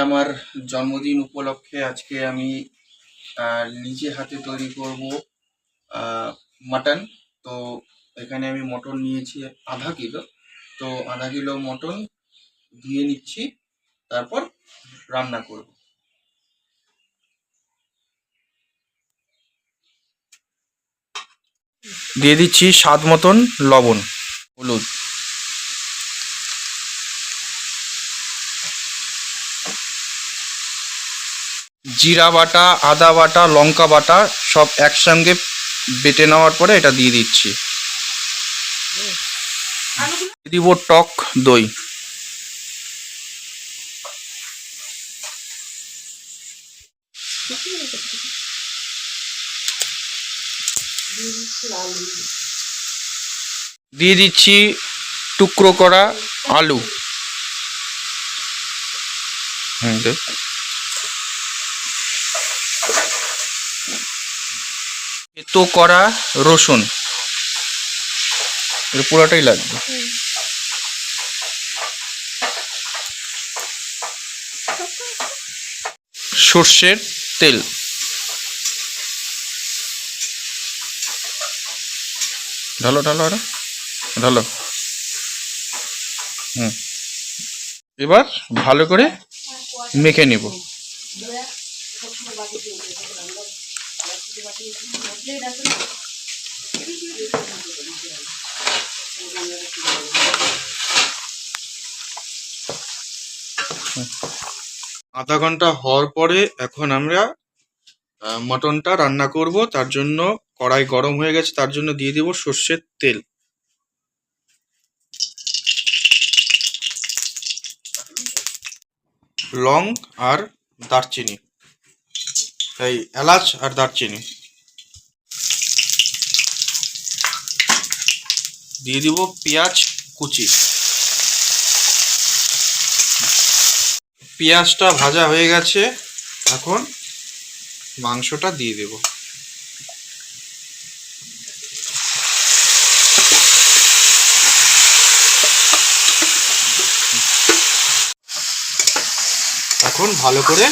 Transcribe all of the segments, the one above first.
আমার জন্মদিন উপলক্ষে আজকে আমি নিজে হাতে তৈরি করব মাটন। তো এখানে আমি মটন নিয়েছি আধা কিলো। তো আধা কিলো মটন দিয়ে নিচ্ছি, তারপর রান্না করব। দিয়ে দিচ্ছি স্বাদ মতন লবণ, হলুদ, জিরা বাটা, আদা বাটা, লঙ্কা বাটা সব একসঙ্গে বেটে নেওয়ার পরে এটা দিয়ে দিচ্ছি। দিব টক দই। দিয়ে দিচ্ছি টুকরো করা আলু। থেতো করা রসুন, এর পুরোটাই লাগবে। সর্ষের তেল, ঢালো ঢালো আরে ঢালো। এবার ভালো করে মেখে নিব। আধা ঘন্টা হওয়ার পরে এখন আমরা মটনটা রান্না করব। তার জন্য কড়াই গরম হয়ে গেছে, তার জন্য দিয়ে দিব সর্ষের তেল, লং আর দারচিনি, এই এলাচ আর দারচিনি দিয়ে দিব, পেঁয়াজ কুচি। পেঁয়াজটা ভাজা হয়ে গেছে, এখন মাংসটা দিয়ে দেব। এখন ভালো করে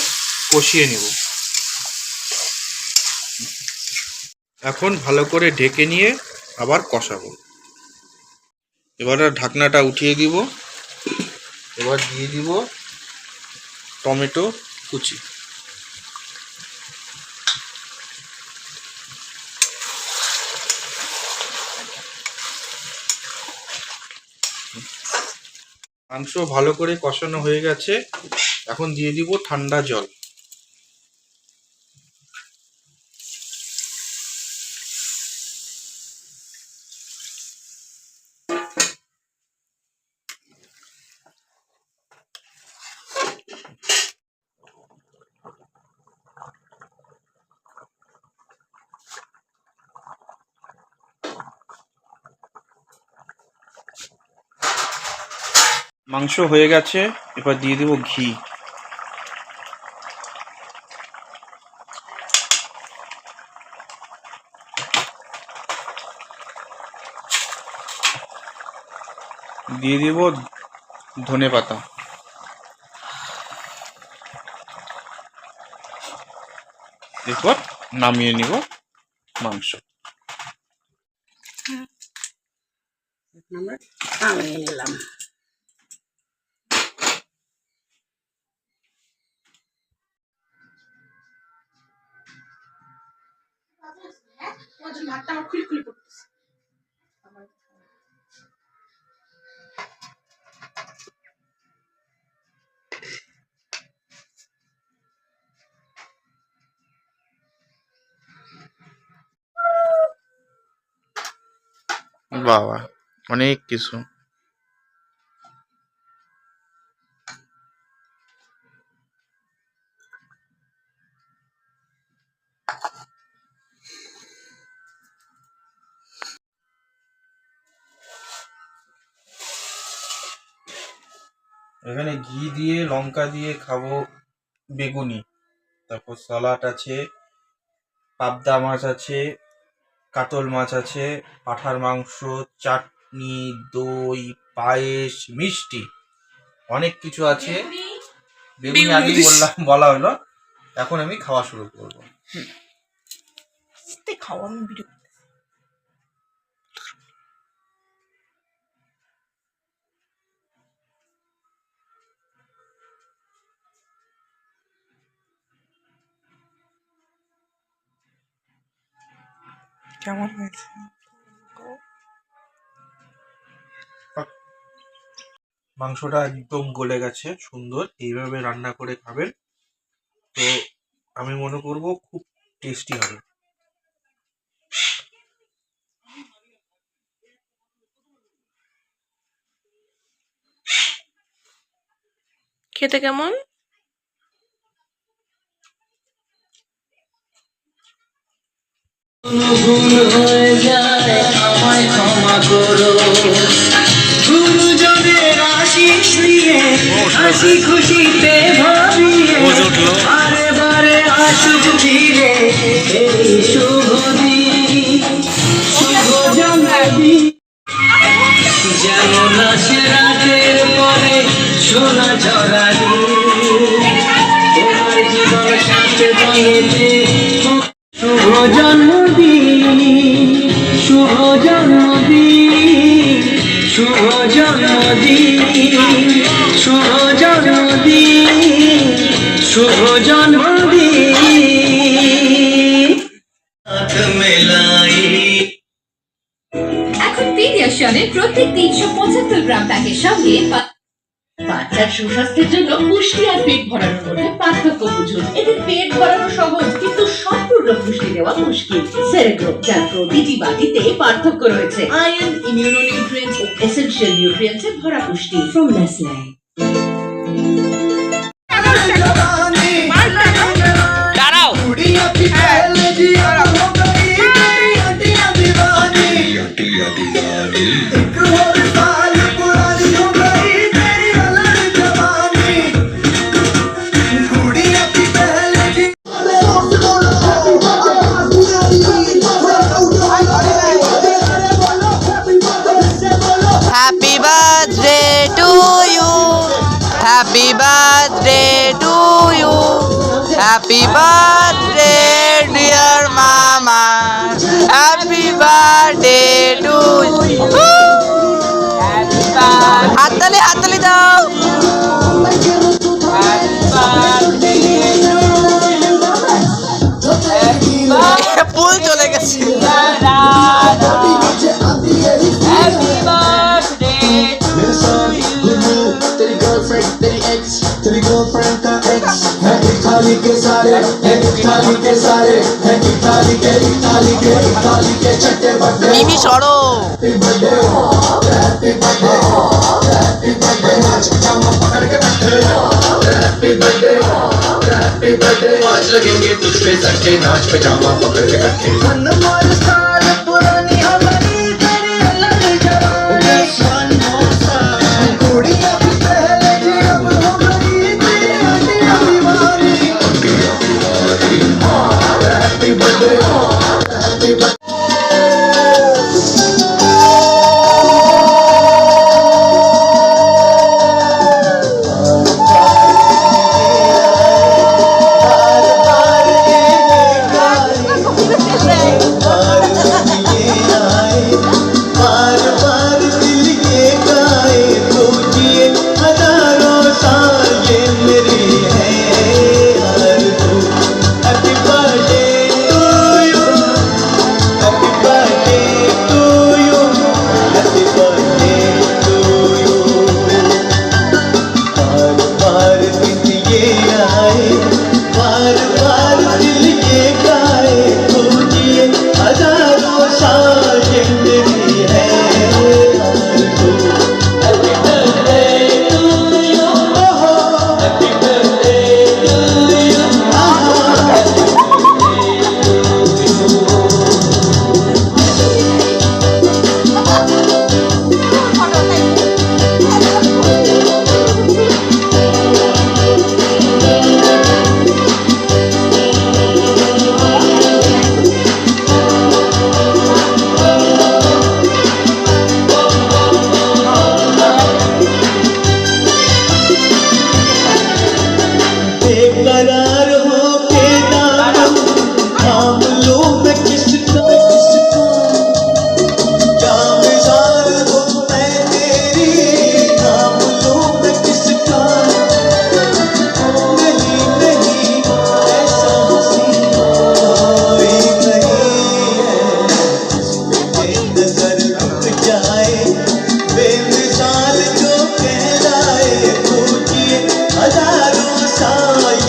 কষিয়ে নেব। এখন ভালো করে ঢেকে নিয়ে আবার কষাবো। এবার ঢাকনাটা উঠিয়ে দিব। এবার দিয়ে দিব টমেটো কুচি। মাংস ভালো করে কষানো হয়ে গেছে, এখন দিয়ে দিব ঠান্ডা জল। মাংস হয়ে গেছে, এবার দিয়ে দেব ঘি। দিয়ে দেব ধনেপাতা। এরপর নামিয়ে নিব মাংস। নামিয়ে নিলাম। বাবা, অনেক কিছু। এখানে ঘি দিয়ে লঙ্কা দিয়ে খাবো বেগুনি, তারপর সালাড আছে, পাবদা মাছ আছে, কাতল মাছ আছে, পাঁঠার মাংস, চাটনি, দই, পায়েস, মিষ্টি, অনেক কিছু আছে। বেগুনি আগেই বলা হলো। এখন আমি খাওয়া শুরু করবো। খাওয়া আমি ভিডিও কেমন হয়েছে? মাংসটা একদম গলে গেছে, সুন্দর। এইভাবে রান্না করে খাবেন তো আমি মনে করব খুব টেস্টি হবে। খেতে কেমন? ভুল হয়ে যায় আমায় ক্ষমা করো, গুরুজনের আশিস নিয়ে হাসি খুশিতে ভাবিয়ে বারে বারে আসুক ফিরে এই শুভ দিন, শুভ জন্মদিন। যেমন আসে রাতের পরে সোনা ঝরা তোমার জীবন সাথে রঙেতে। শুভ জন্মদিন, শুভ জন্মদিন, শুভ জন্মদিন, শুভ জন্মদিন, শুভ জন্মদিন। হাত মেলাই। এখন পিডিয়াশিয়নের প্রত্যেক 375 গ্রাম প্যাকের সঙ্গে বাচ্চার সুস্বাস্থ্যের জন্য পুষ্টি আর পেট ভরানোর মধ্যে পার্থক্য বুঝুন। এদের পেট ভরানো সহজ, কিন্তু সম্পূর্ণ পুষ্টি দেওয়া মুশকিল। সেরেগ্রো, যার প্রতিটি বাটিতে পার্থক্য রয়েছে। আয়রন, ইমিউনোনিউট্রিয়েন্টস ও এসেনশিয়াল নিউট্রিয়েন্টসে ভরা পুষ্টি ফ্রম নেসলে। দাঁড়াও। Happy birthday to you. Happy birthday to you. Happy birthday dear mama. Happy birthday to you. হাততালি দাও। ফুল চলে গেছে। तेरी गर्लफ्रेंड का एक्स है इटाली के सारे, है इटाली के सारे, है इटाली के चट्टे बट्टे। मिमी सरो happy birthday, happy birthday, happy birthday. नाच पजामा पकड़ के बैठे, हैप्पी बर्थडे, हैप्पी बर्थडे। आज लगेंगे तुझ पे सच्चे, नाच पजामा पकड़ के बैठे। मनमार साल पुरानी हमारी तेरी अलग जवानी, वन मोर साल कुड़िया भी पहले जी अब हो गई तेरी हड्डियां दीवानी। Happy birthday, happy birthday.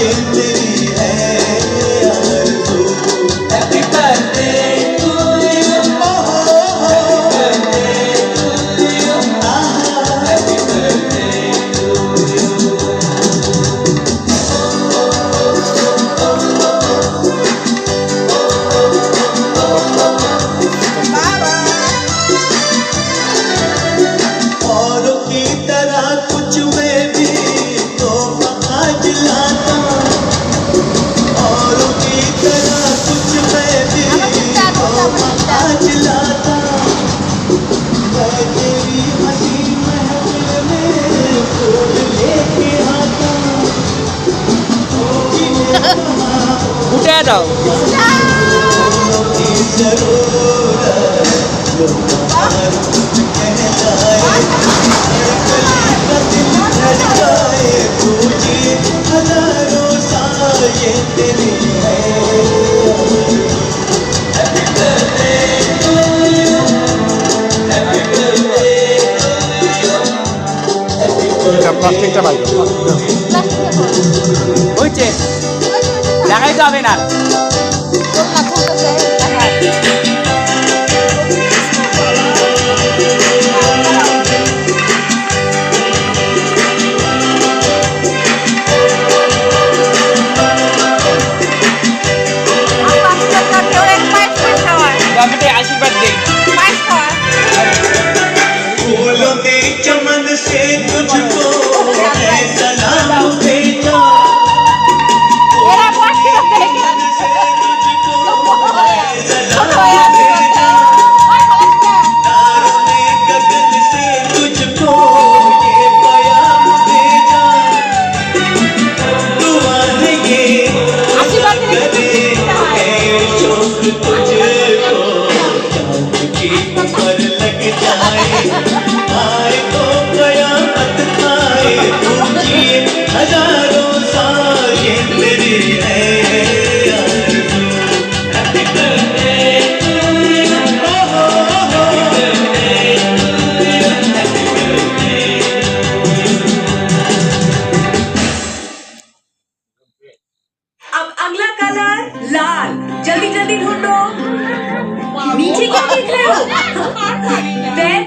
ये तेरी है आरज़ू। Happy birthday to you, happy birthday to you, happy birthday to you। औरों की तरह कुछ मैं भी तोहफा आज लाता, औरों की तरह कुछ मैं भी तोहफा आज लाता। मैं तेरी हंसी महफिल में फूल लेके आता। উঠে দাও फूलों की जरूरत जो बाहर कुछ कहलाए, धड़काए पूछी हजारों साल ये तेरी है। Happy birthday to you, happy birthday to you, happy birthday। প্লাস্টিকটা বাইর হয়েছে দেখাই তো হবে না আশীর্বাদ দেই फूलों के चमन से तुझको है सलाम भेजा। फूलों के चमन से तुझको है सलाम भेजा। तारों ने गगन से तुझको ये प्याम भेजा। दुआ है ये करे है जो तुझको चांद की ऊपर लग जाए, आए तो कयामत खाए पूछिए हजारों साल ये तेरी है आरज़ू। Happy birthday to you, happy birthday to you, happy birthday to you। अब अगला कलर लाल, जल्दी जल्दी ढूंढो। नीचे क्या देख रहे हो? पेन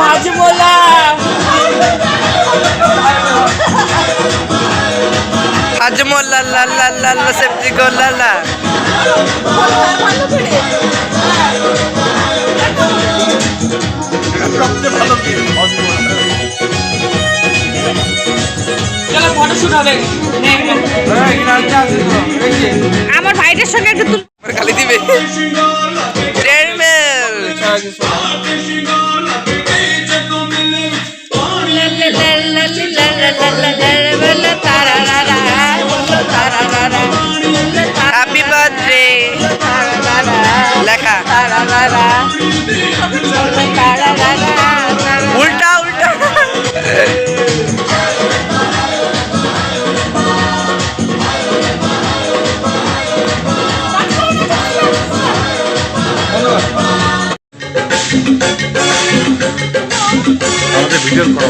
হাজমোলা হাজমোলা লা লা লা লা সবজি গো লা লা ফটোশুট হবে আমার ভাইদের সঙ্গে একটু খালি দিবে ডেরমেল হ্যাপি বার্থডে লেখা উল্টা উল্টা আমাদের ভিডিও করো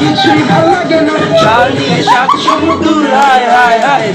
কিছুই ভালো লাগে না চালিয়ে সাত সমুদ্র হায় হায় হায়